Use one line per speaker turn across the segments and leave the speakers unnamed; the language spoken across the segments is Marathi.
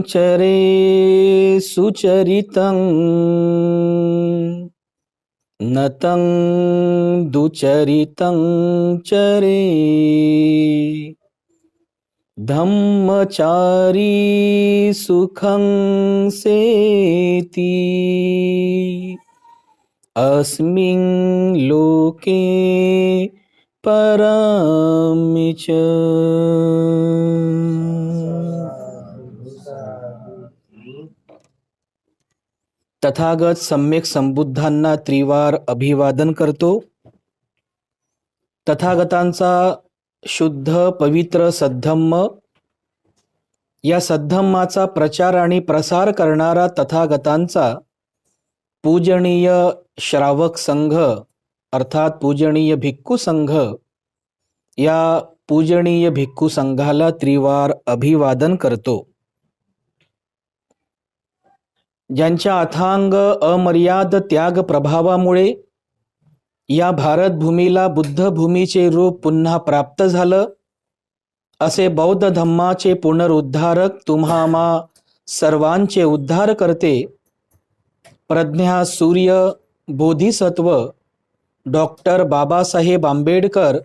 चरे सुचरितं नतं दुचरितं चरे धम्मचारी सुखं सेति अस्मिन् लोके परमि च। तथागत सम्यक संबुद्धांना त्रिवार अभिवादन करतो. तथागतांचा शुद्ध पवित्र सद्धम्म, या सद्धम्माचा प्रचार आणि प्रसार करणारा तथागतांचा पूजनीय श्रावक संघ अर्थात पूजनीय भिक्खू संघ, या पूजनीय भिक्खू संघाला त्रिवार अभिवादन करतो. ज्यांच्या अथांग अमर्याद त्याग प्रभावामुळे या भारतभूमीला बुद्ध भूमीचे रूप पुन्हा प्राप्त झालं, असे बौद्ध धम्माचे पुनरुद्धारक तुम्हा आम्हा सर्वांचे उद्धार करते प्रज्ञा सूर्य बोधिसत्व डॉक्टर बाबासाहेब आंबेडकर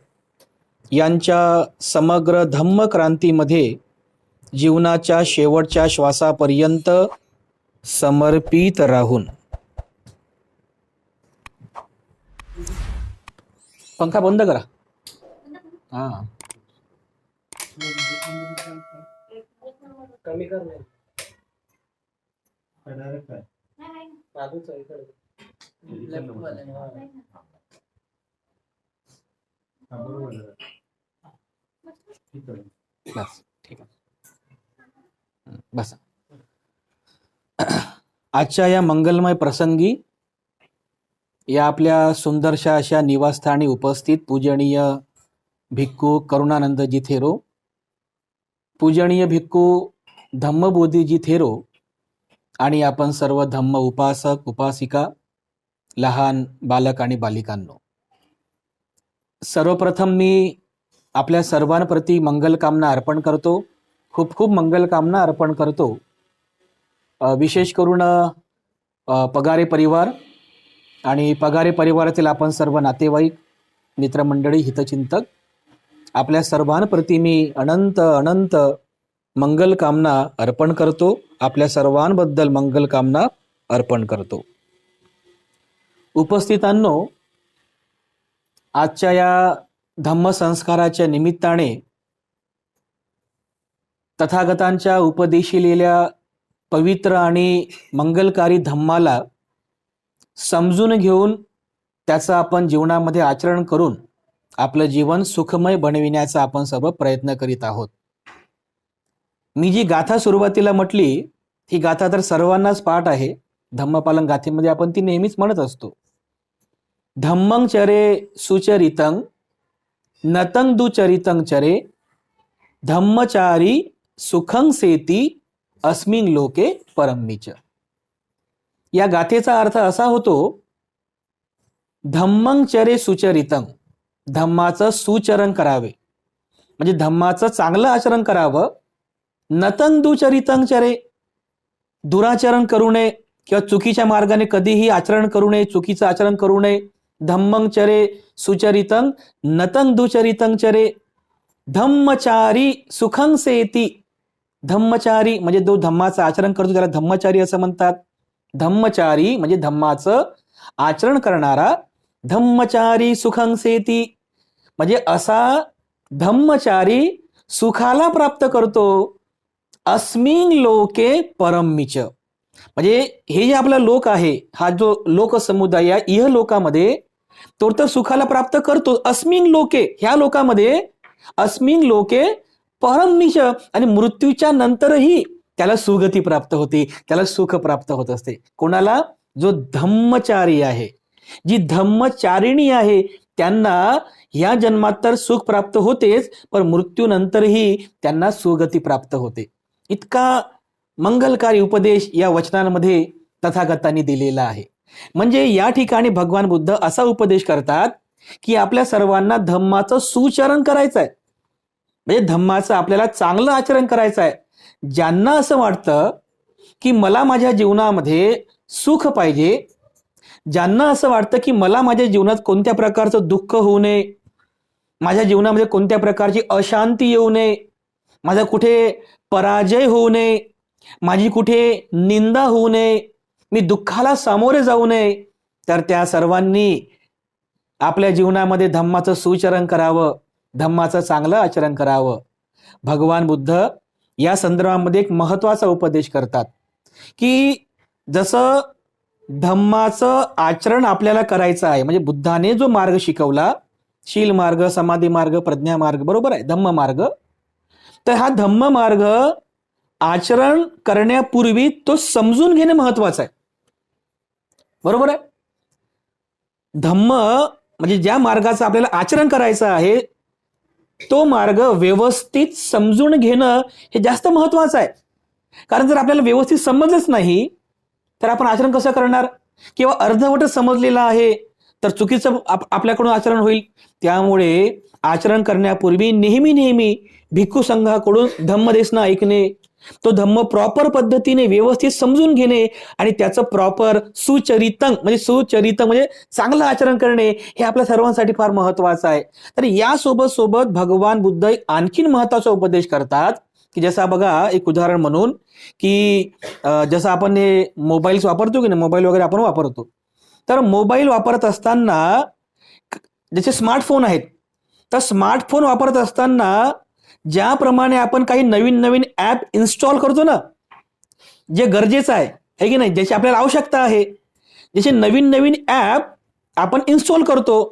यांच्या समग्र धम्मक्रांतीमध्ये जीवनाच्या शेवटच्या श्वासापर्यंत समर्पित राहून. पंखा बंद करा. हा कमी कर नाही. बस ठीक आहे. बस आजच्या या मंगलमय प्रसंगी या आपल्या सुंदरशा अशा निवासस्थानी उपस्थित पूजनीय भिक्खू करुणानंदजी थेरो, पूजनीय भिक्खू धम्मबोधीजी थेरो आणि आपण सर्व धम्म उपासक उपासिका, लहान बालक आणि बालिकांनो, सर्वप्रथम मी आपल्या सर्वांप्रती मंगलकामना अर्पण करतो. खूप खूप मंगलकामना अर्पण करतो. विशेष करून पगारे परिवार आणि पगारे परिवारातील आपण सर्व नातेवाईक, मित्रमंडळी, हितचिंतक, आपल्या सर्वांप्रती मी अनंत अनंत मंगलकामना अर्पण करतो. आपल्या सर्वांबद्दल मंगलकामना अर्पण करतो. उपस्थितांनो, आजच्या या धम्मसंस्काराच्या निमित्ताने तथागतांच्या उपदेशिलेल्या पवित्र आणि मंगलकारी धम्माला समजून घेऊन त्याचं आपण जीवनामध्ये आचरण करून आपलं जीवन सुखमय बनविण्याचा आपण सर्व प्रयत्न करीत आहोत. मी जी गाथा सुरुवातीला म्हटली, ही गाथा तर सर्वांनाच पाठ आहे. धम्मपालन गाथेमध्ये आपण ती नेहमीच म्हणत असतो. धम्मं चरे सुचरितं नतं दुचरितं चरे धम्मचारी सुखं सेती अस्मिन् लोके परमि च. या गाथेचा अर्थ असा होतो, धम्मं चरे सुचरितं, धम्माचं सुचरण करावे म्हणजे धम्माचं चांगलं आचरण करावं. नतं दुचरितं चरे, दुराचरण करू नये किंवा चुकीच्या मार्गाने कधीही आचरण करू नये, चुकीचं आचरण करू नये. धम्मं चरे सुचरितं नतं दुचरितं चरे धम्मचारी सुखं सेती. धम्मचारी म्हणजे जो धम्माचं आचरण करतो त्याला धम्मचारी असं म्हणतात. धम्मचारी म्हणजे धम्माचं आचरण करणारा. धम्मचारी सुखं सेती म्हणजे असा धम्मचारी सुखाला प्राप्त करतो. अस्मिन् लोके परमि च म्हणजे हे जे आपला लोक आहे, हा जो लोकसमुदाय या इह लोकामध्ये तो तर सुखाला प्राप्त करतो. अस्मिन् लोके, ह्या लोकामध्ये, अस्मिन् लोके परमि च आणि मृत्यूच्या नंतरही त्याला सुगती प्राप्त होते, त्याला सुख प्राप्त होत असते. कोणाला? जो धम्मचारी आहे, जी धम्मचारिणी आहे, त्यांना या जन्मात तर सुख प्राप्त होतेच, पण मृत्यूनंतरही त्यांना सुगती प्राप्त होते. इतका मंगलकारी उपदेश या वचनांमध्ये तथागतांनी दिलेला आहे. म्हणजे या ठिकाणी भगवान बुद्ध असा उपदेश करतात की आपल्या सर्वांना धम्माचं सुचरण करायचं आहे, म्हणजे धम्माचं आपल्याला चांगलं आचरण करायचं आहे. ज्यांना असं वाटतं की मला माझ्या जीवनामध्ये सुख पाहिजे, ज्यांना असं वाटतं की मला माझ्या जीवनात कोणत्या प्रकारचं दुःख होऊ नये, माझ्या जीवनामध्ये कोणत्या प्रकारची अशांती येऊ नये, माझा कुठे पराजय होऊ नये, माझी कुठे निंदा होऊ नये, मी दुःखाला सामोरे जाऊ नये, तर त्या सर्वांनी आपल्या जीवनामध्ये धम्माचं सुचरण करावं, धम्माचं चांगलं आचरण करावं. भगवान बुद्ध या संदर्भामध्ये एक महत्वाचा उपदेश करतात की जसं धम्माचं आचरण आपल्याला करायचं आहे, म्हणजे बुद्धाने जो मार्ग शिकवला, शील मार्ग, समाधी मार्ग, प्रज्ञा मार्ग, बरोबर आहे, धम्म मार्ग. तर हा धम्म मार्ग आचरण करण्यापूर्वी तो समजून घेणे महत्वाचं आहे, बरोबर आहे. धम्म म्हणजे ज्या मार्गाचं आपल्याला आचरण करायचं आहे तो मार्ग व्यवस्थित समजून घेणं हे जास्त महत्वाचं आहे. कारण जर आपल्याला व्यवस्थित समजलंच नाही तर आपण आचरण कसं करणार, किंवा अर्धवट समजलेलं आहे तर चुकीचं आपल्याकडून आचरण होईल. त्यामुळे आचरण करण्यापूर्वी नेहमी नेहमी भिक्खू संघाकडून धम्मदेशना ऐकणे, तो धम्म प्रॉपर पद्धतीने व्यवस्थित समजून घेणे आणि त्याचं प्रॉपर सुचरितं म्हणजे चांगलं आचरण करणे हे आपल्या सर्वांसाठी फार महत्वाचं आहे. तर यासोबत सोबत भगवान बुद्ध आणखीन महत्वाचा उपदेश करतात की जसं बघा, एक उदाहरण म्हणून की जसं आपण हे मोबाईल्स वापरतो की नाही, मोबाईल वगैरे आपण वापरतो, तर मोबाईल वापरत असताना जसे स्मार्टफोन आहेत, तर स्मार्टफोन वापरत असताना ज्याप्रमाणे आपण काही नवीन नवीन ऍप इन्स्टॉल करतो ना, जे गरजेचं आहे की नाही, ज्याची आपल्याला आवश्यकता आहे, जसे नवीन नवीन ऍप आपण इन्स्टॉल करतो,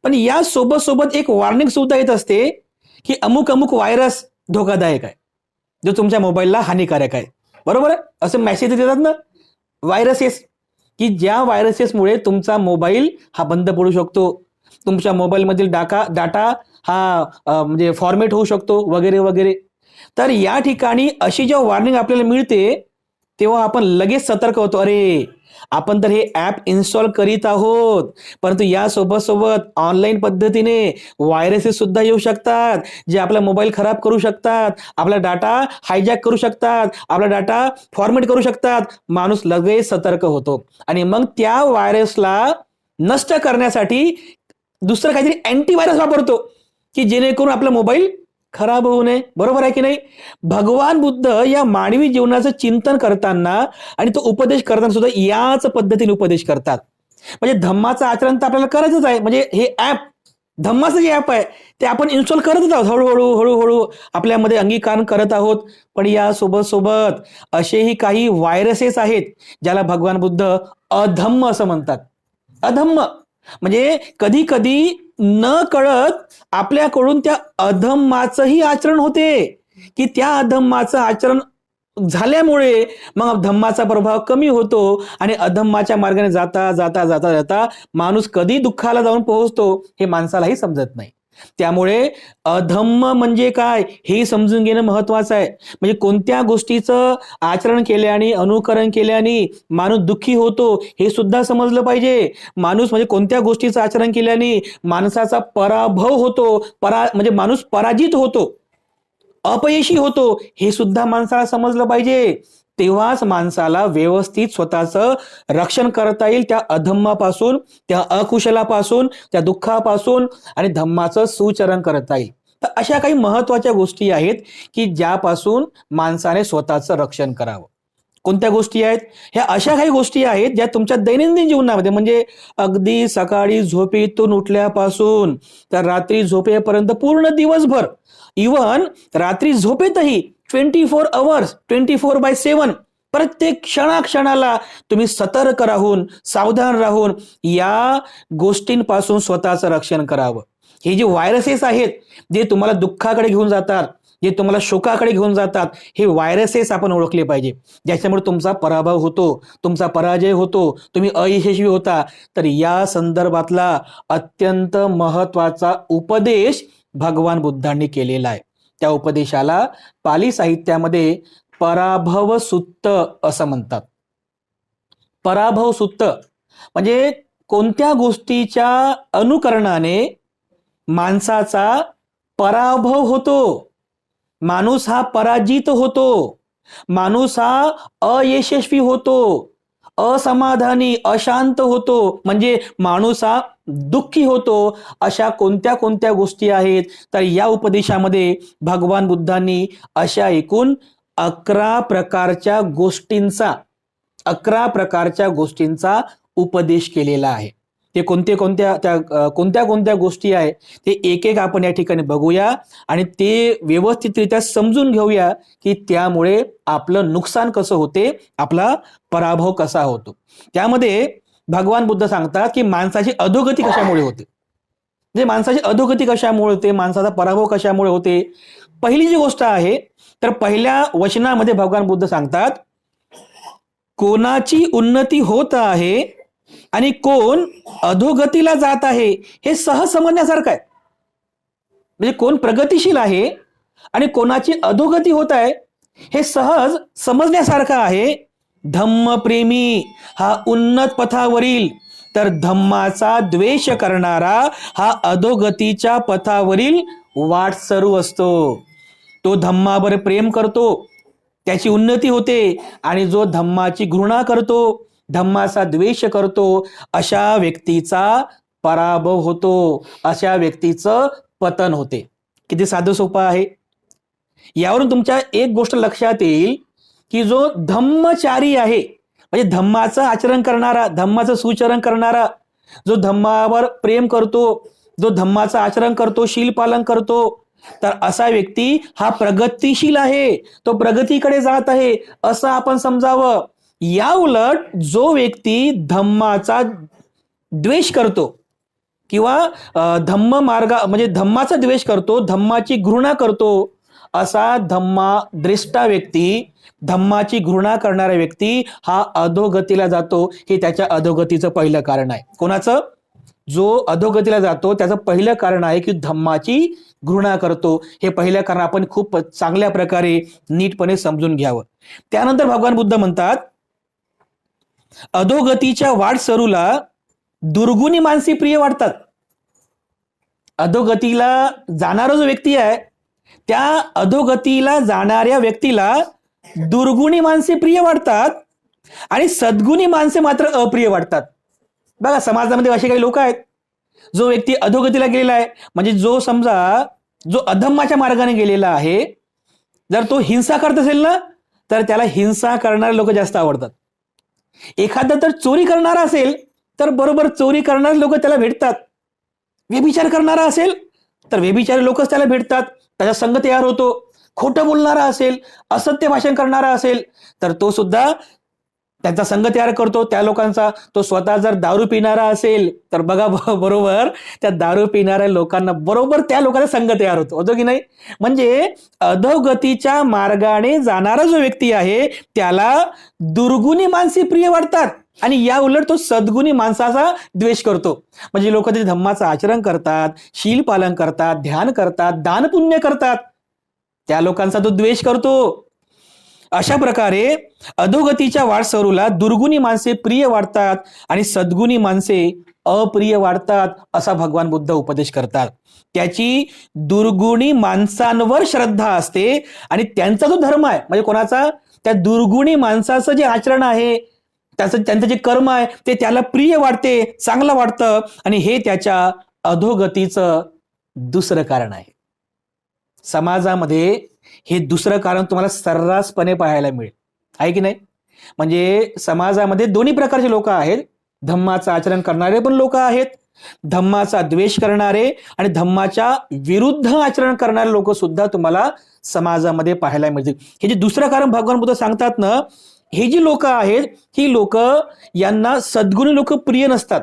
पण या सोबत सोबत एक वॉर्निंग सुद्धा येत असते की अमुक अमुक व्हायरस धोकादायक आहे, जो तुमच्या मोबाईलला हानिकारक आहे, बरोबर आहे. असे मेसेज देतात ना व्हायरसेस, की ज्या व्हायरसेसमुळे तुमचा मोबाईल हा बंद पडू शकतो, तुमच्या मोबाईलमधील डाटा हा म्हणजे फॉर्मेट होऊ शकतो वगैरे वगैरे. तर या ठिकाणी अशी जेव्हा वॉर्निंग आपल्याला मिळते तेव्हा आपण लगेच सतर्क होतो, अरे आपण तर हे ऍप इन्स्टॉल करीत आहोत, परंतु यासोबत सोबत ऑनलाईन पद्धतीने व्हायरसेस सुद्धा येऊ शकतात, जे आपला मोबाईल खराब करू शकतात, आपला डाटा हायजॅक करू शकतात, आपला डाटा फॉर्मेट करू शकतात. माणूस लगेच सतर्क होतो आणि मग त्या व्हायरसला नष्ट करण्यासाठी दुसरं काहीतरी अँटीव्हायरस वापरतो की जेणेकरून आपला मोबाईल खराब होऊ नये, बरोबर आहे की नाही. भगवान बुद्ध या मानवी जीवनाचं चिंतन करताना आणि तो उपदेश करताना सुद्धा याच पद्धतीने उपदेश करतात. म्हणजे धम्माचं आचरण तर आपल्याला करायचंच आहे, म्हणजे हे ऍप धम्माचं जे ऍप आहे ते आपण इन्स्टॉल करतच आहोत, हळूहळू हळूहळू आपल्यामध्ये अंगीकार करत आहोत. पण या सोबत सोबत असेही काही व्हायरसेस आहेत ज्याला भगवान बुद्ध अधम्म असं म्हणतात. अधम्म म्हणजे कधी कधी न कळत आपल्याकडून त्या अधम्माचंही आचरण होते, की त्या अधम्माचं आचरण झाल्यामुळे मग धम्माचा प्रभाव कमी होतो आणि अधम्माच्या मार्गाने जाता जाता जाता जाता माणूस कधी दुःखाला जाऊन पोहोचतो हे माणसालाही समजत नाही. त्यामुळे अधम्म म्हणजे काय हे समजून घेणं महत्वाचं आहे. म्हणजे कोणत्या गोष्टीचं आचरण केल्याने, अनुकरण केल्याने माणूस दुःखी होतो हे सुद्धा समजलं पाहिजे. माणूस म्हणजे कोणत्या गोष्टीचं आचरण केल्याने माणसाचा पराभव होतो, म्हणजे माणूस पराजित होतो, अपयशी होतो हे सुद्धा माणसाला समजलं पाहिजे. तेव्हाच माणसाला व्यवस्थित स्वतःचं रक्षण करता येईल त्या अधम्मापासून, त्या अकुशलापासून, त्या दुःखापासून आणि धम्माचं सुचरण करता येईल. तर अशा काही महत्वाच्या गोष्टी आहेत की ज्यापासून माणसाने स्वतःचं रक्षण करावं. कोणत्या गोष्टी आहेत? ह्या अशा काही गोष्टी आहेत ज्या तुमच्या दैनंदिन जीवनामध्ये, म्हणजे अगदी सकाळी झोपेतून उठल्यापासून तर रात्री झोपेपर्यंत पूर्ण दिवसभर, इव्हन रात्री झोपेतही 24 आवर्स 24/7 प्रत्येक क्षणाक्षणाला तुम्ही सतर्क राहून, सावधान राहून या गोष्टींपासून स्वतःचं रक्षण करावं. हे जे व्हायरसेस आहेत जे तुम्हाला दुःखाकडे घेऊन जातात, जे तुम्हाला शोकाकडे घेऊन जातात, हे व्हायरसेस आपण ओळखले पाहिजे, ज्याच्यामुळे तुमचा पराभव होतो, तुमचा पराजय होतो, तुम्ही अयशस्वी होता. तर या संदर्भातला अत्यंत महत्वाचा उपदेश भगवान बुद्धांनी केलेला आहे. त्या उपदेशाला पाली साहित्यामध्ये पराभव सुत्त असं म्हणतात. पराभव सुत्त म्हणजे कोणत्या गोष्टीच्या अनुकरणाने माणसाचा पराभव होतो, माणूस हा पराजित होतो, माणूस हा अयशस्वी होतो, असमाधानी अशांत होतो, म्हणजे माणूस हा दुःखी होतो. अशा कोणत्या कोणत्या गोष्टी आहेत? तर या उपदेशामध्ये भगवान बुद्धांनी अशा एकूण 11 प्रकारच्या गोष्टींचा 11 प्रकारच्या गोष्टींचा उपदेश केलेला आहे. ते कोणत्या कोणत्या गोष्टी आहेत ते एक एक आपण या ठिकाणी बघूया आणि ते व्यवस्थितरित्या समजून घेऊया की त्यामुळे आपलं नुकसान कसं होते, आपला पराभव कसा होतो. त्यामध्ये भगवान बुद्ध सांगतात की माणसाची अधोगती कशामुळे होते, म्हणजे माणसाची अधोगती कशामुळे होते, माणसाचा पराभव कशामुळे होते. पहिली जी गोष्ट आहे तर पहिल्या वचनामध्ये भगवान बुद्ध सांगतात, कोणाची उन्नती होत आहे आणि कोण अधोगतीला जात आहे हे सहज समजण्यासारखं आहे. म्हणजे कोण प्रगतिशील आहे आणि कोणाची अधोगती होत आहे हे सहज समजण्यासारखं आहे. धम्मप्रेमी हा उन्नत पथावरील, तर धम्माचा द्वेष करणारा हा अधोगतीच्या पथावरील वाटसरू असतो. तो धम्मावर प्रेम करतो, त्याची उन्नती होते, आणि जो धम्माची घृणा करतो, धम्माचा द्वेष करतो, अशा व्यक्तीचा पराभव होतो, अशा व्यक्तीचं पतन होते. किती साधं सोपं आहे. यावरून तुमच्या एक गोष्ट लक्षात येईल की जो धम्मचारी आहे, म्हणजे धम्माचं आचरण करणारा, धम्माचं सुचरण करणारा, जो धम्मावर प्रेम करतो, जो धम्माचं आचरण करतो, शील पालन करतो, तर असा व्यक्ती हा प्रगतिशील आहे, तो प्रगतीकडे जात आहे असं आपण समजावं. या उलट जो व्यक्ती धम्माचा द्वेष करतो किंवा धम्म मार्गा म्हणजे धम्माचा द्वेष करतो, धम्माची घृणा करतो, असा धम्माद्रष्टा व्यक्ती, धम्माची घृणा करणारा व्यक्ती हा अधोगतीला जातो. हे त्याच्या अधोगतीचं पहिलं कारण आहे. कोणाचं? जो अधोगतीला जातो त्याचं पहिलं कारण आहे की धम्माची घृणा करतो. हे पहिलं कारण आपण खूप चांगल्या प्रकारे नीटपणे समजून घ्यावं. त्यानंतर भगवान बुद्ध म्हणतात, अधोगतीच्या वाटसरूला दुर्गुणी माणसे प्रिय वाटतात. अधोगतीला जाणारा जो व्यक्ती आहे त्या अधोगतीला जाणाऱ्या व्यक्तीला दुर्गुणी माणसे प्रिय वाटतात आणि सद्गुणी माणसे मात्र अप्रिय वाटतात. बघा, समाजामध्ये असे काही लोक आहेत, जो व्यक्ती अधोगतीला गेलेला आहे, म्हणजे जो समजा जो अधम्माच्या मार्गाने गेलेला आहे, जर तो हिंसा करत असेल ना तर त्याला हिंसा करणारे लोक जास्त आवडतात. एखादा तर चोरी करणारा असेल तर बरोबर चोरी करणारे लोक त्याला भेटतात. व्यभिचार करणारा असेल तर व्यभिचारी लोकच त्याला भेटतात, त्याचा संघ तयार होतो. खोटं बोलणारा असेल, असत्य भाषण करणारा असेल तर तो सुद्धा त्यांचा संघ तयार करतो त्या लोकांचा. तो स्वतः जर दारू पिणारा असेल तर बघा बरोबर त्या दारू पिणाऱ्या लोकांना बरोबर त्या लोकांचा संघ तयार होतो की नाही. म्हणजे अधोगतीच्या मार्गाने जाणारा जो व्यक्ती आहे त्याला दुर्गुणी माणसे प्रिय वाटतात आणि या उलट तो सद्गुणी माणसाचा द्वेष करतो. म्हणजे लोक ते धम्माचं आचरण करतात, शील पालन करतात, ध्यान करतात, दान पुण्य करतात, त्या लोकांचा तो द्वेष करतो. अशा प्रकारे अधोगतीच्या वाटसरूला दुर्गुणी माणसे प्रिय वाटतात आणि सद्गुणी माणसे अप्रिय वाटतात, असा भगवान बुद्ध उपदेश करतात. त्याची दुर्गुणी माणसांवर श्रद्धा असते आणि त्यांचा जो धर्म आहे, म्हणजे कोणाचा? त्या दुर्गुणी माणसाचं जे आचरण आहे, त्यांचं जे कर्म आहे ते त्याला प्रिय वाटते, चांगलं वाटतं, आणि हे त्याच्या अधोगतीचं दुसरं कारण आहे. समाजामध्ये हे दुसरं कारण तुम्हाला सर्रासपणे पाहायला मिळेल, आहे की नाही. म्हणजे समाजामध्ये दोन्ही प्रकारचे लोक आहेत. धम्माचं आचरण करणारे पण लोक आहेत, धम्माचा द्वेष करणारे आणि धम्माच्या विरुद्ध आचरण करणारे लोक सुद्धा तुम्हाला समाजामध्ये पाहायला मिळतील. हे जे दुसरं कारण भगवान बुद्ध सांगतात ना, हे जी लोक आहेत ही लोक, यांना सद्गुणी लोक प्रिय नसतात.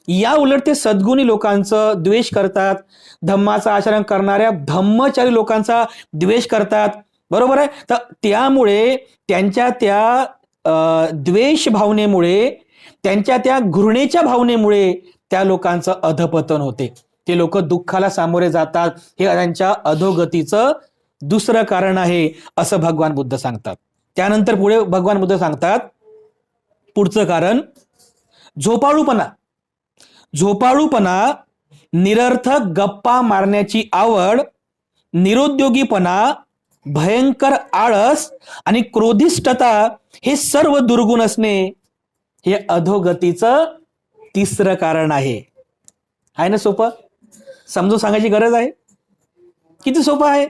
या उलट ते सद्गुणी लोकांचं द्वेष करतात, धम्माचं आचरण करणाऱ्या धम्मचारी लोकांचा द्वेष करतात, बरोबर आहे. तर त्यामुळे त्यांच्या त्या द्वेष भावनेमुळे, त्यांच्या त्या घृणेच्या भावनेमुळे त्या लोकांचं अधपतन होते. ते लोक दुःखाला सामोरे जातात. हे त्यांच्या अधोगतीचं दुसरं कारण आहे असं भगवान बुद्ध सांगतात. त्यानंतर पुढे भगवान बुद्ध सांगतात, पुढचं कारण झोपाळूपणा. झोपाळूपणा, निरर्थक गप्पा मारण्याची आवड, निरुद्योगीपणा, भयंकर आळस आणि क्रोधिष्ठता हे सर्व दुर्गुण असणे हे अधोगतीचं तिसरं कारण आहे ना सोपं? समजून सांगायची गरज आहे? किती सोपं आहे.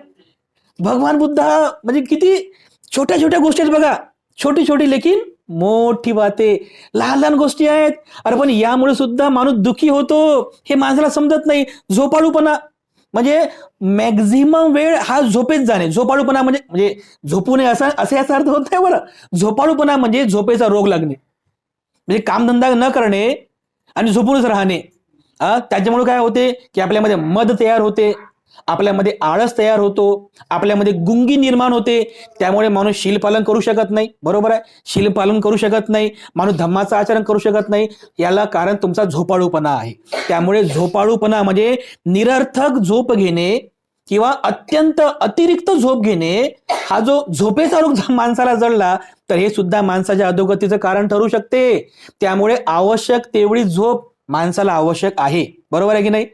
भगवान बुद्ध म्हणजे किती छोट्या छोट्या गोष्टी आहेत बघा, छोटी छोटी लेकिन मोठी बाते, लहान लहान गोष्टी आहेत. अरे पण यामुळे सुद्धा माणूस दुखी होतो, हे माणसाला समजत नाही. झोपाळूपणा म्हणजे मॅक्झिमम वेळ हा झोपेत जाणे. झोपाळूपणा म्हणजे म्हणजे झोपू नये असा याचा अर्थ होत नाही बरं. झोपाळूपणा म्हणजे झोपेचा रोग लागणे, म्हणजे कामधंदा न करणे आणि झोपूनच राहणे. त्याच्यामुळे काय होते की आपल्यामध्ये मद तयार होते, आपल्यामध्ये आळस तयार होतो, आपल्यामध्ये गुंगी निर्माण होते. त्यामुळे माणूस शीलपालन करू शकत नाही. बरोबर आहे, शीलपालन करू शकत नाही, माणूस धम्माचं आचरण करू शकत नाही. याला कारण तुमचा झोपाळूपणा आहे. त्यामुळे झोपाळूपणा म्हणजे निरर्थक झोप घेणे किंवा अत्यंत अतिरिक्त झोप घेणे. हा जो झोपेचा रोग माणसाला जडला तर हे सुद्धा माणसाच्या अधोगतीचं कारण ठरू शकते. त्यामुळे आवश्यक तेवढी झोप माणसाला आवश्यक आहे. बरोबर आहे की नाही?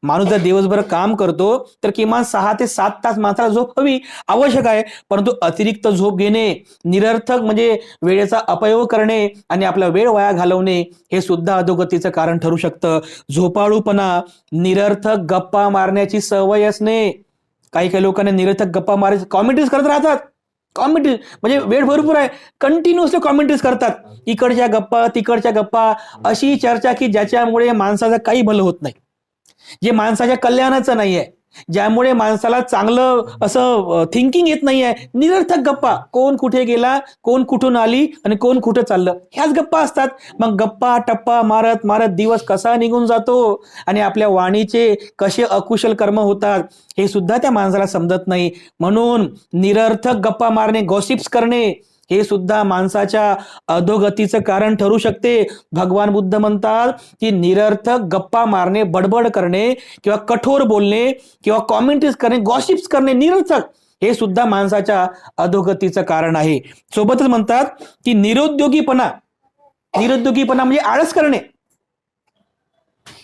माणूस जर दिवसभर काम करतो तर किमान 6 ते 7 तास माणसाला झोप हवी, आवश्यक आहे. परंतु अतिरिक्त झोप घेणे, निरर्थक म्हणजे वेळेचा अपयोग करणे आणि आपला वेळ वाया घालवणे हे सुद्धा अधोगतीचं कारण ठरू शकतं. झोपाळूपणा, निरर्थक गप्पा मारण्याची सवय असणे. काही काही लोकांना निरर्थक गप्पा मारायचे, कॉमेंट्रीज करत राहतात. कॉमेंट्री म्हणजे वेळ भरपूर आहे, कंटिन्युअसली कॉमेंट्रीज करतात, इकडच्या गप्पा तिकडच्या गप्पा, अशी चर्चा की ज्याच्यामुळे माणसाचं काही भलं होत नाही, जे माणसाच्या कल्याणाचं नाहीये, ज्यामुळे माणसाला चांगलं असं थिंकिंग येत नाहीये. निरर्थक गप्पा, कोण कुठे गेला, कोण कुठून आली आणि कोण कुठे चाललं, ह्याच गप्पा असतात. मग गप्पा टप्पा मारत मारत दिवस कसा निघून जातो आणि आपल्या वाणीचे कसे अकुशल कर्म होतात हे सुद्धा त्या माणसाला समजत नाही. म्हणून निरर्थक गप्पा मारणे, गॉसिप्स करणे हे सुद्धा माणसाच्या अधोगतीचं कारण ठरू शकते. भगवान बुद्ध म्हणतात की निरर्थक गप्पा मारणे, बडबड करणे किंवा कठोर बोलणे किंवा कॉमेंट्रीज करणे, गॉसिप्स करणे निरर्थक हे सुद्धा माणसाच्या अधोगतीचं कारण आहे. सोबतच म्हणतात की निरुद्योगीपणा म्हणजे आळस करणे.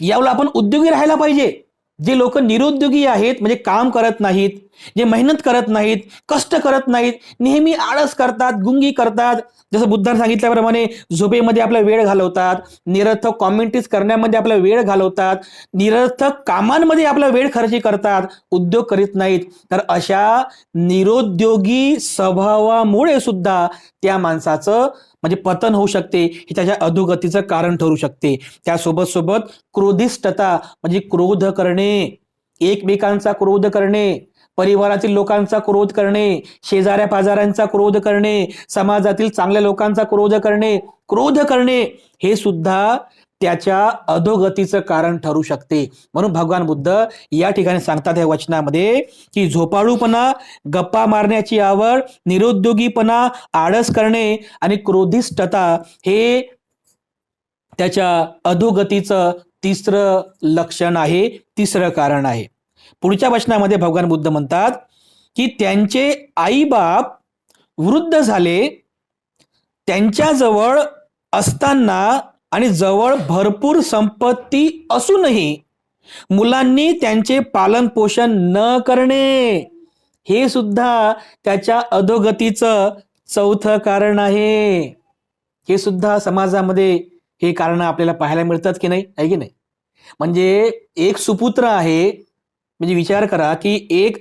यावेळेला आपण उद्योगी राहायला पाहिजे. जे लोक निरुद्योगी आहेत म्हणजे काम करत नाहीत, जे मेहनत करत नाहीत, कष्ट करत नाहीत, नेहमी आळस करतात, गुंगी करतात, जसं बुद्धाने सांगितल्याप्रमाणे झोपेमध्ये आपला वेळ घालवतात, निरर्थक कॉमेंट्रीज करण्यामध्ये आपला वेळ घालवतात, निरर्थक कामांमध्ये आपला वेळ खर्ची करतात, उद्योग करीत नाहीत, तर अशा निरुद्योगी स्वभावामुळे सुद्धा त्या माणसाचं म्हणजे पतन होऊ शकते, हे त्याच्या अधोगतीचं कारण ठरू शकते. त्यासोबत सोबत क्रोधिष्ठता म्हणजे क्रोध करणे, एकमेकांचा क्रोध करणे, परिवारातील लोकांचा क्रोध करणे, शेजाऱ्या पाजाऱ्यांचा क्रोध करणे, समाजातील चांगल्या लोकांचा क्रोध करणे हे सुद्धा त्याच्या अधोगतीचं कारण ठरू शकते. म्हणून भगवान बुद्ध या ठिकाणी सांगतात या वचनामध्ये की झोपाळूपणा, गप्पा मारण्याची आवड, निरुद्योगीपणा, आळस करणे आणि क्रोधिष्ठता हे त्याच्या अधोगतीचं तिसरं लक्षण आहे, तिसरं कारण आहे. पुढच्या वचनामध्ये भगवान बुद्ध म्हणतात की त्यांचे आई बाप वृद्ध झाले, त्यांच्याजवळ असताना आणि जवळ भरपूर संपत्ती असूनही मुलांनी त्यांचे पालन पोषण न करणे हे सुद्धा त्याच्या अधोगतीचं चौथं कारण आहे. हे सुद्धा समाजामध्ये हे कारण आपल्याला पाहायला मिळतात की नाही, आहे की नाही? म्हणजे एक सुपुत्र आहे, म्हणजे विचार करा की एक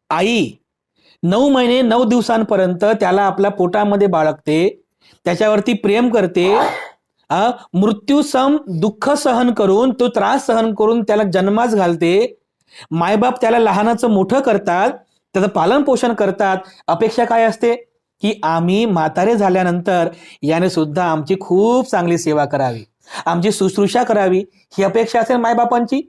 आई 9 महिने 9 दिवसांपर्यंत त्याला आपल्या पोटामध्ये बाळगते, त्याच्यावरती प्रेम करते, मृत्यू सम दुःख सहन करून, तो त्रास सहन करून त्याला जन्मास घालते, मायबाप त्याला लहानाचं मोठं करतात, त्याचं पालन पोषण करतात. अपेक्षा काय असते की आम्ही म्हातारे झाल्यानंतर याने सुद्धा आमची खूप चांगली सेवा करावी, आमची शुश्रूषा करावी, ही अपेक्षा असेल मायबापांची.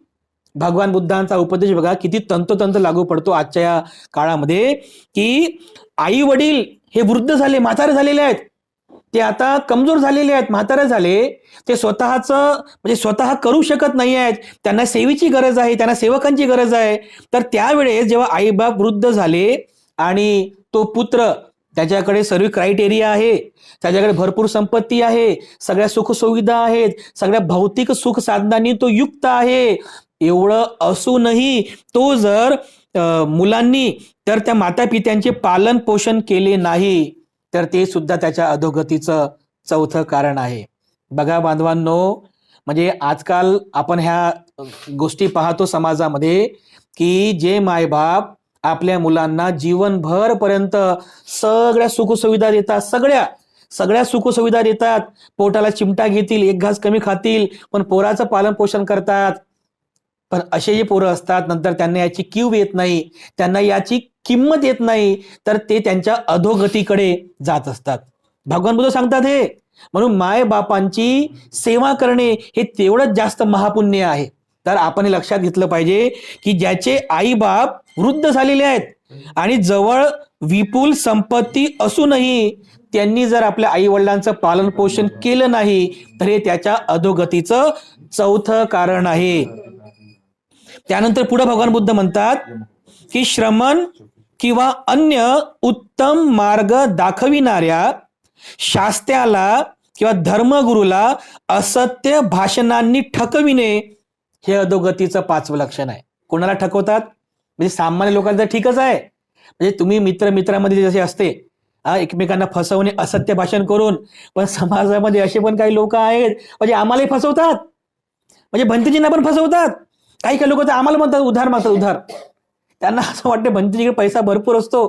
भगवान बुद्धांचा उपदेश बघा किती तंतोतंत लागू पडतो आजच्या या काळामध्ये की आई वडील हे वृद्ध झाले, म्हातारे झालेले आहेत, ते आता कमजोर झालेले आहेत, म्हातारे झाले, ते स्वतः करू शकत नाही आहेत, त्यांना सेवेची गरज आहे, त्यांना सेवकांची गरज आहे. तर त्यावेळेस जेव्हा आई बाप वृद्ध झाले आणि तो पुत्र, त्याच्याकडे सर्व क्रायटेरिया आहे, त्याच्याकडे भरपूर संपत्ती आहे, सगळ्या सुखसुविधा आहेत, सगळ्या भौतिक सुख साधनांनी तो युक्त आहे, एवढं असूनही तो जर मुलांनी तर त्या मातापित्यांचे पालन पोषण केले नाही तर ते सुद्धा त्याच्या अधोगतीचं चौथं कारण आहे. बघा बांधवांनो, म्हणजे आजकाल आपण ह्या गोष्टी पाहतो समाजामध्ये की जे मायबाप आपल्या मुलांना जीवनभर पर्यंत सगळ्या सुखसुविधा देतात, सगळ्या सुखसुविधा देतात, पोटाला चिमटा घेतील, एक घास कमी खातील, पण पोराचं पालन पोषण करतात. पण असे जे पोरं असतात नंतर त्यांना याची कीव येत नाही, त्यांना याची किंमत येत नाही, तर ते त्यांच्या अधोगतीकडे जात असतात. भगवान बुद्ध सांगतात हे, म्हणून माय बापांची सेवा करणे हे तेवढंच जास्त महापुण्य आहे. तर आपण हे लक्षात घेतलं पाहिजे की ज्याचे आई बाप वृद्ध झालेले आहेत आणि जवळ विपुल संपत्ती असूनही त्यांनी जर आपल्या आई वडिलांचं पालन पोषण केलं नाही तर हे त्याच्या अधोगतीचं चौथं कारण आहे. त्यानंतर पुढे भगवान बुद्ध म्हणतात की श्रमण किंवा अन्य उत्तम मार्ग दाखविणाऱ्या शास्त्याला किंवा धर्मगुरूला असत्य भाषणांनी ठकविणे हे अधोगतीचं पाचवं लक्षण आहे. कोणाला ठकवतात? म्हणजे सामान्य लोकांचं ठीकच आहे, म्हणजे तुम्ही मित्रामध्ये जसे असते एकमेकांना फसवणे, असत्य भाषण करून, पण समाजामध्ये असे पण काही लोक आहेत म्हणजे आम्हालाही फसवतात, म्हणजे भंतेजींना पण फसवतात. काही लोक तर आम्हाला म्हणतात उधार. त्यांना असं वाटतं भंतेजीकडे पैसा भरपूर असतो,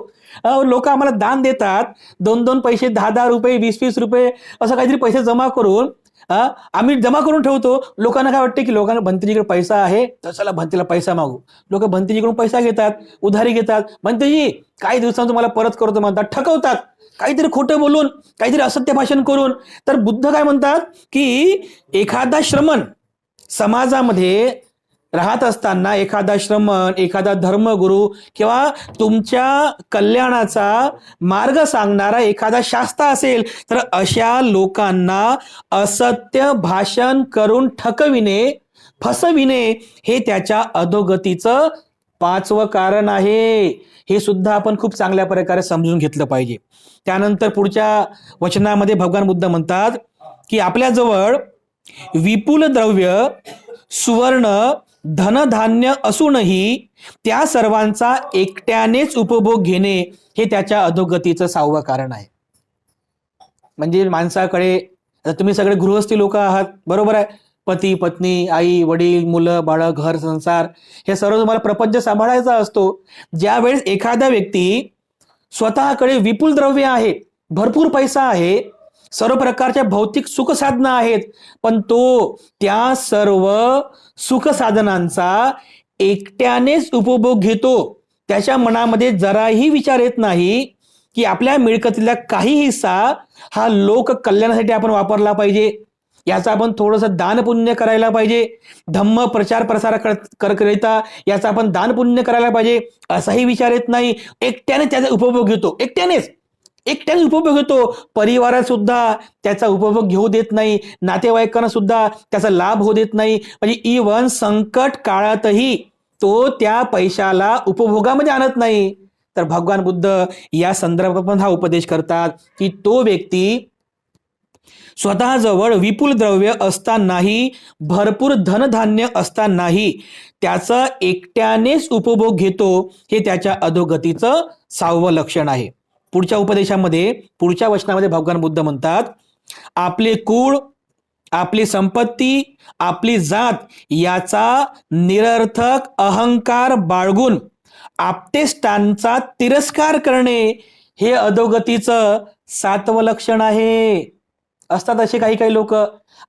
लोक आम्हाला दान देतात, 2-2 पैसे, 10-10 रुपये, 20-20 रुपये असं काहीतरी पैसे जमा करून आम्ही जमा करून ठेवतो. लोकांना काय वाटते की लोकांना भंतेजीकडे पैसा आहे तर चला भंतेला पैसा मागू. लोक भंतेजीकडून पैसा घेतात, उधारी घेतात, भंतेजी काही दिवसांत तुम्हाला परत करतो म्हणतात, ठकवतात, काहीतरी खोटं बोलून, काहीतरी असत्य भाषण करून. तर बुद्ध काय म्हणतात की एखादा श्रमण समाजामध्ये राहत असताना, एखादा श्रमण, एखादा धर्मगुरू किंवा तुमच्या कल्याणाचा मार्ग सांगणारा एखादा शास्त्र असेल तर अशा लोकांना असत्य भाषण करून ठकविणे, फसविणे हे त्याच्या अधोगतीचं पाचवं कारण आहे. हे सुद्धा आपण खूप चांगल्या प्रकारे समजून घेतलं पाहिजे. त्यानंतर पुढच्या वचनामध्ये भगवान बुद्ध म्हणतात की आपल्याजवळ विपुल द्रव्य, सुवर्ण, धनधान्य असूनही त्या सर्वांचा एकट्यानेच उपभोग घेणे हे त्याच्या अधोगतीचं 6वं कारण आहे. म्हणजे माणसाकडे, आता तुम्ही सगळे गृहस्थी लोक आहात, बरोबर आहे, पती पत्नी, आई वडील, मुलं बाळ, घर संसार हे सर्व तुम्हाला प्रपंच सांभाळायचा असतो. ज्यावेळेस एखादा व्यक्ती स्वतःकडे विपुल द्रव्य आहे, भरपूर पैसा आहे, सर्व प्रकारच्या भौतिक सुख साधना आहेत, पण तो त्या सर्व सुख साधनांचा एकट्यानेच उपभोग घेतो. त्याच्या मनामध्ये जराही विचार येत नाही की आपल्या मिळकतीला काही हिस्सा हा लोक कल्याणासाठी आपण वापरला पाहिजे, याचा आपण थोडंसं दान पुण्य करायला पाहिजे, धम्म प्रचार प्रसार करता याचा आपण दान पुण्य करायला पाहिजे, असाही विचार येत नाही. एकट्याने त्याचा उपभोग घेतो, एकट्याने उपभोग घेतो. परिवारात सुद्धा त्याचा उपभोग घेऊ देत नाही, नातेवाईकांना सुद्धा त्याचा लाभ होऊ देत नाही. म्हणजे इव्हन संकट काळातही तो त्या पैशाला उपभोगामध्ये आणत नाही. तर भगवान बुद्ध या संदर्भात पण हा उपदेश करतात की तो व्यक्ती स्वतःजवळ विपुल द्रव्य असतानाही, भरपूर धनधान्य असतानाही त्याचा एकट्यानेच उपभोग घेतो हे त्याच्या अधोगतीचं 6वं लक्षण आहे. पुढच्या उपदेशामध्ये, पुढच्या वचनामध्ये भगवान बुद्ध म्हणतात आपले कुळ, आपली संपत्ती, आपली जात याचा निरर्थक अहंकार बाळगून आपतेष्टांचा तिरस्कार करणे हे अधोगतीचं 7वं लक्षण आहे. असतात असे काही लोक,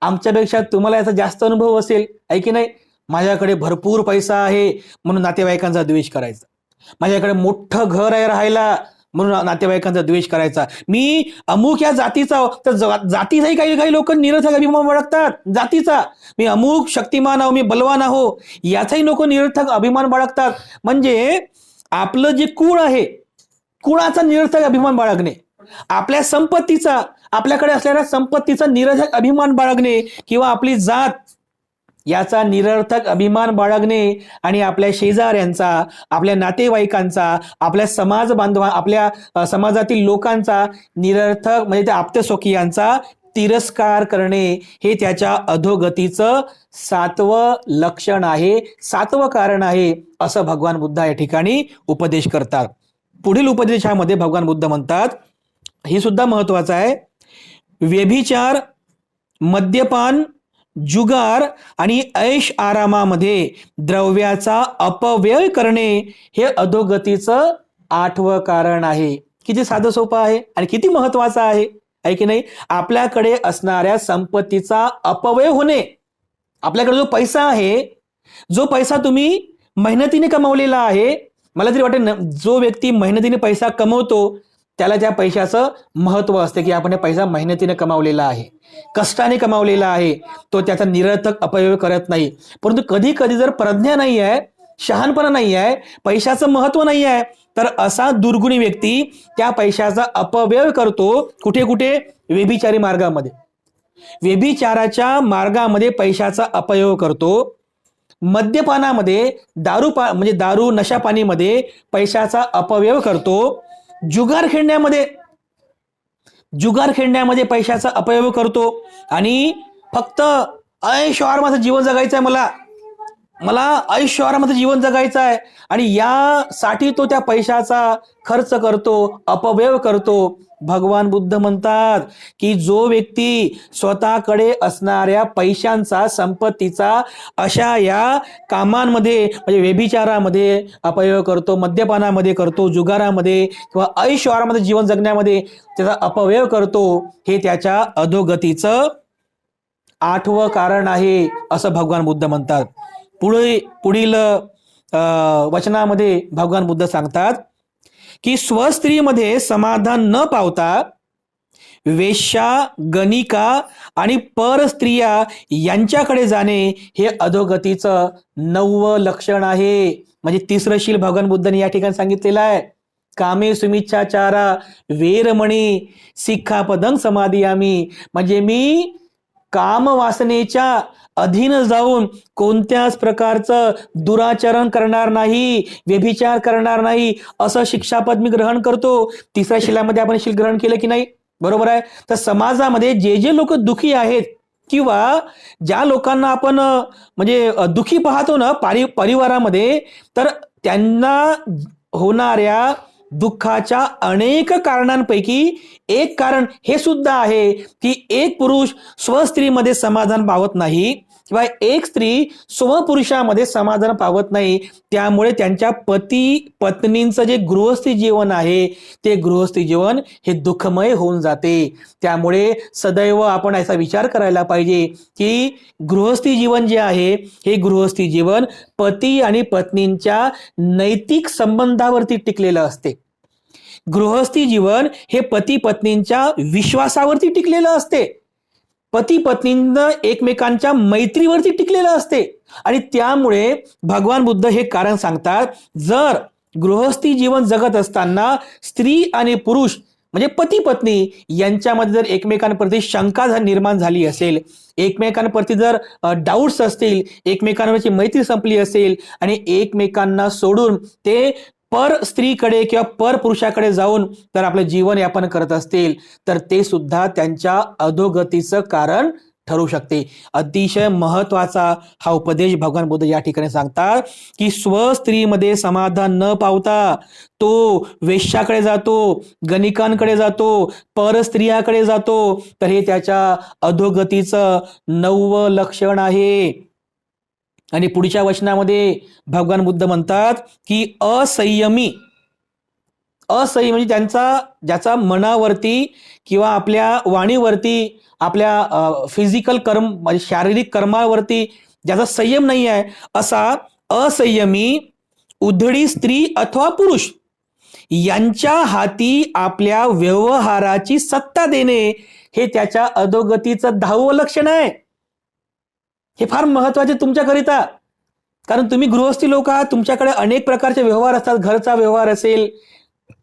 आमच्यापेक्षा तुम्हाला याचा जास्त अनुभव असेल, आहे की नाही, माझ्याकडे भरपूर पैसा आहे म्हणून नातेवाईकांचा द्वेष करायचा, माझ्याकडे मोठं घर आहे राहायला म्हणून नातेवाईकांचा द्वेष करायचा, मी अमुक या जातीचा, तर जातीचाही काही लोक निरर्थक अभिमान बाळगतात, जातीचा, मी अमुक शक्तिमान आहो, मी बलवान आहो, याचाही लोक निरर्थक अभिमान बाळगतात. म्हणजे आपलं जे कुळ आहे, कुळाचा निरर्थक अभिमान बाळगणे, आपल्या संपत्तीचा, आपल्याकडे असलेल्या संपत्तीचा निरर्थक अभिमान बाळगणे, किंवा आपली जात याचा निरर्थक अभिमान बाळगणे, आणि आपल्या शेजाऱ्यांचा, आपल्या नातेवाईकांचा, आपल्या समाज बांधवा, आपल्या समाजातील लोकांचा निरर्थक म्हणजे त्या आप्तस्वकीयांचा तिरस्कार करणे हे त्याच्या अधोगतीचं 7वं लक्षण आहे, 7वं कारण आहे, असं भगवान बुद्ध या ठिकाणी उपदेश करतात. पुढील उपदेशामध्ये भगवान बुद्ध म्हणतात, हे सुद्धा महत्वाचं आहे, व्यभिचार, मद्यपान, जुगार आणि ऐश आरामामध्ये द्रव्याचा अपव्यय करणे हे अधोगतीचं 8वं कारण आहे. किती साधं सोपं आहे आणि किती महत्वाचं आहे की नाही. आपल्याकडे असणाऱ्या संपत्तीचा अपव्यय होणे, आपल्याकडे जो पैसा आहे, जो पैसा तुम्ही मेहनतीने कमवलेला आहे, मला तरी वाटतं जो व्यक्ती मेहनतीने पैसा कमवतो त्याला त्या पैशाचं महत्व असते, की आपण पैसा मेहनतीने कमावलेला आहे, कष्टाने कमावलेला आहे, तो त्याचा निरर्थक अपव्यय करत नाही. परंतु कधी कधी जर प्रज्ञा नाही आहे, शहाणपणा नाही आहे, पैशाचं महत्व नाही आहे, तर असा दुर्गुणी व्यक्ती त्या पैशाचा अपव्यय करतो. कुठे कुठे? व्यभिचारी मार्गामध्ये, व्यभिचाराच्या मार्गामध्ये पैशाचा अपव्यय करतो. मद्यपानामध्ये, म्हणजे दारू नशापानीमध्ये पैशाचा अपव्यय करतो. जुगार खेळण्यामध्ये पैशाचा अपव्यय करतो. आणि फक्त ऐश आरामाचं जीवन जगायचं आहे, मला ऐश आरामाचं जीवन जगायचं आहे, आणि यासाठी तो त्या पैशाचा खर्च करतो, अपव्यय करतो. भगवान बुद्ध म्हणतात की जो व्यक्ती स्वतःकडे असणाऱ्या पैशांचा, संपत्तीचा अशा या कामांमध्ये म्हणजे व्यभिचारामध्ये अपव्यय करतो, मद्यपानामध्ये करतो, जुगारामध्ये किंवा ऐश आरामाचं जीवन जगण्यामध्ये त्याचा अपव्यय करतो, हे त्याच्या अधोगतीचं 8वं कारण आहे, असं भगवान बुद्ध म्हणतात. पुढील वचनामध्ये भगवान बुद्ध सांगतात की स्वस्त्रीमध्ये समाधान न पावता वेश्या, गणिका आणि परस्त्रिया यांच्याकडे जाणे हे अधोगतीचं 9वं लक्षण आहे. म्हणजे 3रं शील भगवान बुद्धांनी या ठिकाणी सांगितलेलं आहे. कामे सुमिच्छाचारा वेरमणी सिक्खापदं समादियामी, म्हणजे मी काम वासनेच्या अधीन जाऊन कोणत्याच प्रकारचं दुराचरण करणार नाही, व्यभिचार करणार नाही, असं शिक्षापद मी ग्रहण करतो. 3ऱ्या शिलामध्ये आपण शील ग्रहण केलं की नाही? बरोबर आहे. तर समाजामध्ये जे जे लोक दुखी आहेत किंवा ज्या लोकांना आपण म्हणजे दुखी पाहतो ना परिवारामध्ये, तर त्यांना होणाऱ्या दुःखाच्या अनेक कारणांपैकी एक कारण हे सुद्धा आहे की एक पुरुष स्वस्त्रीमध्ये समाधान पावत नाही किंवा एक स्त्री स्वपुरुषामध्ये समाधान पावत नाही. त्यामुळे त्यांच्या पती पत्नींचं जे गृहस्थी जीवन आहे ते गृहस्थी जीवन हे दुःखमय होऊन जाते. त्यामुळे सदैव आपण याचा विचार करायला पाहिजे की गृहस्थी जीवन जे आहे हे गृहस्थी जीवन पती आणि पत्नींच्या नैतिक संबंधावरती टिकलेलं असते. गृहस्थी जीवन हे पती पत्नींच्या विश्वासावरती टिकलेलं असते. पती पत्नींना एकमेकांच्या मैत्रीवरती टिकलेलं असते. आणि त्यामुळे भगवान बुद्ध हे कारण सांगतात, जर गृहस्थी जीवन जगत असताना स्त्री आणि पुरुष म्हणजे पती पत्नी यांच्यामध्ये जर एकमेकांप्रती शंका निर्माण झाली असेल, एकमेकांप्रती जर डाऊट्स असतील, एकमेकांवरची मैत्री संपली असेल आणि एकमेकांना सोडून ते पर स्त्रीकडे किंवा पर पुरुषाकडे जाऊन तर आपलं जीवन यापन करत असतील, तर ते सुद्धा त्यांच्या अधोगतीचं कारण ठरू शकते. अतिशय महत्वाचा हा उपदेश भगवान बुद्ध या ठिकाणी सांगतात की स्वस्त्रीमध्ये समाधान न पावता तो वेश्याकडे जातो, गणिकांकडे जातो, परस्त्रियाकडे जातो, तर हे त्याच्या अधोगतीचं 9वं लक्षण आहे. आणि पुढच्या वचनामध्ये भगवान बुद्ध म्हणतात की असंयमी म्हणजे ज्याचा मनावरती किंवा आपल्या वाणीवरती, आपल्या फिजिकल कर्म म्हणजे शारीरिक कर्मावरती ज्याचा संयम नाही आहे, असा असंयमी उधळी स्त्री अथवा पुरुष यांच्या हाती आपल्या व्यवहाराची सत्ता देणे हे त्याच्या अधोगतीचं 10वं लक्षण आहे. हे फार महत्वाचे तुमच्याकरिता, कारण तुम्ही गृहस्थी लोक आहात, तुमच्याकडे अनेक प्रकारचे व्यवहार असतात. घरचा व्यवहार असेल,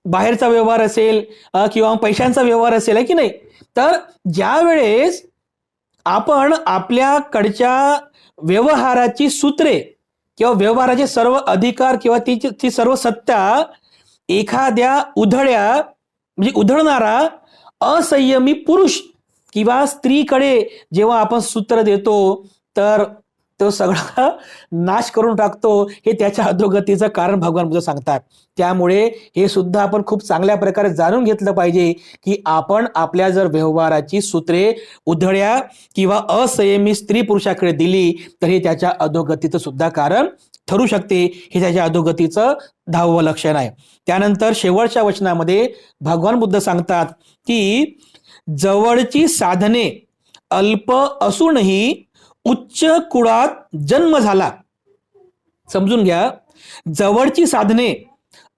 बाहेरचा व्यवहार असेल किंवा पैशांचा व्यवहार असेल, आहे की नाही. तर ज्या वेळेस आपण आपल्याकडच्या व्यवहाराची सूत्रे किंवा व्यवहाराचे सर्व अधिकार किंवा ती सर्व सत्ता एखाद्या म्हणजे उधळणारा असंयमी पुरुष किंवा स्त्रीकडे जेव्हा आपण सूत्र देतो तर तो सगळा नाश करून टाकतो, हे त्याच्या अधोगतीचं कारण भगवान बुद्ध सांगतात. त्यामुळे हे सुद्धा आपण खूप चांगल्या प्रकारे जाणून घेतलं पाहिजे की आपण आपल्या जर व्यवहाराची सूत्रे उधळ्या किंवा असंयमी स्त्री पुरुषाकडे दिली तर हे त्याच्या अधोगतीचं सुद्धा कारण ठरू शकते. हे त्याच्या अधोगतीचं 10वं लक्षण आहे. त्यानंतर शेवटच्या वचनामध्ये भगवान बुद्ध सांगतात की जवळची साधने अल्प असूनही उच्च कुळात जन्म झाला. समजून घ्या, जवळची साधने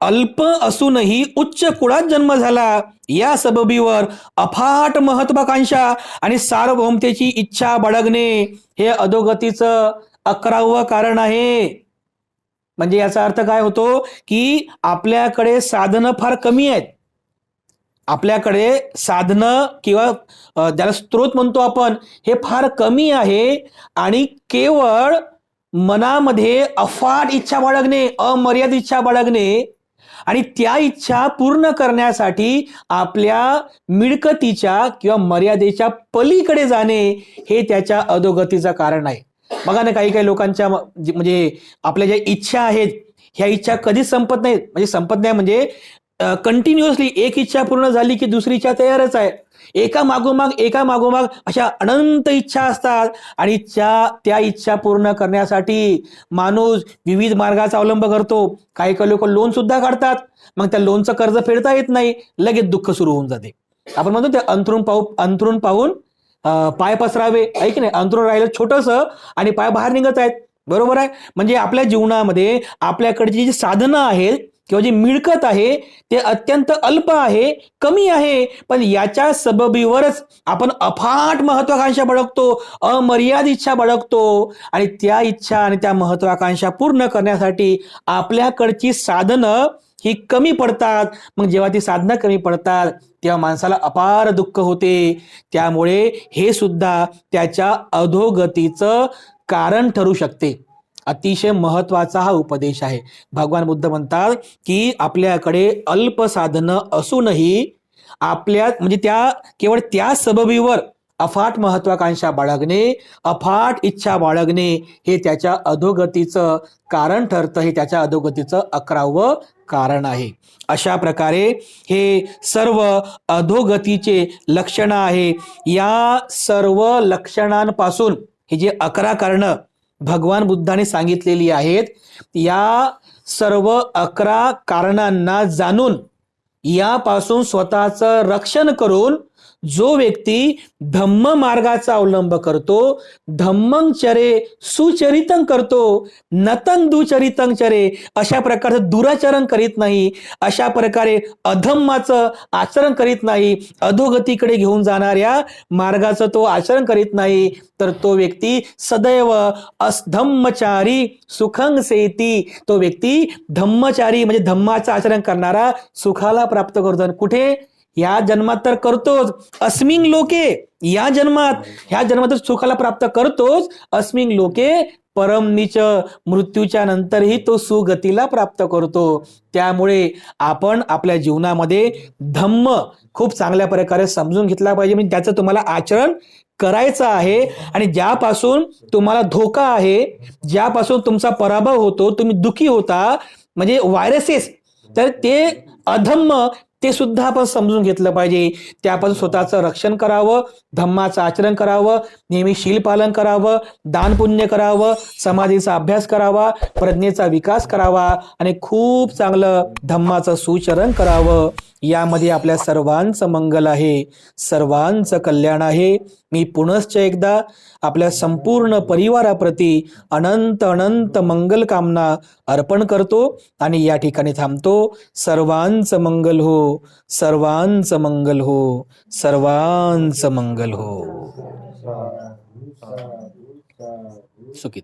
अल्प असूनही उच्च कुळात जन्म झाला, या सबबीवर अफाट महत्वाकांक्षा आणि सार्वभौमतेची इच्छा बाळगणे हे अधोगतीचं 11वं कारण आहे. म्हणजे याचा अर्थ काय होतो की आपल्याकडे साधनं फार कमी आहेत. आपल्याकडे साधनं किंवा ज्याला स्त्रोत म्हणतो आपण, हे फार कमी आहे आणि केवळ मनामध्ये अफाट इच्छा बाळगणे, अमर्यादित इच्छा बाळगणे आणि त्या इच्छा पूर्ण करण्यासाठी आपल्या मिळकतीच्या किंवा मर्यादेच्या पलीकडे जाणे हे त्याच्या अधोगतीचं कारण आहे. बघा ना, काही काही लोकांच्या म्हणजे आपल्या ज्या इच्छा आहेत ह्या इच्छा कधीच संपत नाहीत. म्हणजे संपत नाही म्हणजे कंटिन्युअसली एक इच्छा पूर्ण झाली की दुसरी इच्छा तयारच आहे. एका मागोमाग अशा अनंत इच्छा असतात आणि त्या इच्छा पूर्ण करण्यासाठी माणूस विविध मार्गाचा अवलंब करतो. काही काही लोक लोन सुद्धा काढतात, मग त्या लोनचं कर्ज फेडता येत नाही, लगेच दुःख सुरू होऊन जाते. आपण म्हणतो ते अंथरून पाहून पाय पसरावे, आहे की नाही. अंथरून राहिलं छोटंसं आणि पाय बाहेर निघत आहेत, बरोबर आहे. म्हणजे आपल्या जीवनामध्ये आपल्याकडची जी साधनं आहेत किंवा जी मिळकत आहे ते अत्यंत अल्प आहे, कमी आहे, पण याच्या सबबीवरच आपण अफाट महत्वाकांक्षा बाळगतो, अमर्यादित इच्छा बाळगतो आणि त्या इच्छा आणि त्या महत्वाकांक्षा पूर्ण करण्यासाठी आपल्याकडची साधनं ही कमी पडतात. मग जेव्हा ती साधनं कमी पडतात तेव्हा माणसाला अपार दुःख होते. त्यामुळे हे सुद्धा त्याच्या अधोगतीचं कारण ठरू शकते. अतिशय महत्वाचा हा उपदेश आहे. भगवान बुद्ध म्हणतात की आपल्याकडे अल्प साधनं असूनही आपल्या म्हणजे केवळ त्या सबबीवर अफाट महत्वाकांक्षा बाळगणे, अफाट इच्छा बाळगणे हे त्याच्या अधोगतीचं कारण ठरतं. हे त्याच्या अधोगतीचं 11वं कारण आहे. अशा प्रकारे हे सर्व अधोगतीचे लक्षणं आहे. या सर्व लक्षणांपासून हे जे 11 कारणं भगवान बुद्धाने सांगितलेली आहेत, या सर्व 11 कारणांना जाणून यापासून स्वतःचं रक्षण करून जो व्यक्ती धम्म मार्गाचा अवलंब करतो, धम्मं चरे सुचरितं करतो, नतं दुचरितं चरे, अशा प्रकारचं दुराचरण करीत नाही, अशा प्रकारे अधम्माचं आचरण करीत नाही, अधोगतीकडे घेऊन जाणाऱ्या मार्गाचं तो आचरण करीत नाही, तर तो व्यक्ती सदैव धम्मचारी सुखं सेती, तो व्यक्ती धम्मचारी म्हणजे धम्माचं आचरण करणारा सुखाला प्राप्त करतो. कुठे? या जन्मात तर करतोच, अस्मिन लोके, ह्या जन्मात सुखाला प्राप्त करतोच, अस्मिन लोके परमनीच, मृत्यूच्या नंतरही तो सुगतीला प्राप्त करतो. त्यामुळे आपण आपल्या जीवनामध्ये धम्म खूप चांगल्या प्रकारे समजून घेतला पाहिजे. म्हणजे त्याचं तुम्हाला आचरण करायचं आहे आणि ज्यापासून तुम्हाला धोका आहे, ज्यापासून तुमचा पराभव होतो, तुम्ही दुखी होता, म्हणजे व्हायरसेस, तर ते अधम्म ते सुद्धा आपण समजून घेतलं पाहिजे. त्यापासून स्वतःचं रक्षण करावं, धम्माचं आचरण करावं, नेहमी शील पालन करावं, दान पुण्य करावं, समाधीचा अभ्यास करावा, प्रज्ञेचा विकास करावा आणि खूप चांगलं धम्माचं सुचरण करावं. यामध्ये आपल्या सर्वांचं मंगल आहे, सर्वांचं कल्याण आहे. मी पुनश्च एकदा आपल्या संपूर्ण परिवाराप्रती अनंत अनंत मंगल कामना अर्पण करतो आणि या ठिकाणी थांबतो. सर्वांचं मंगल हो, सर्वांचं मंगल हो, सर्वांचं मंगल हो. सुखी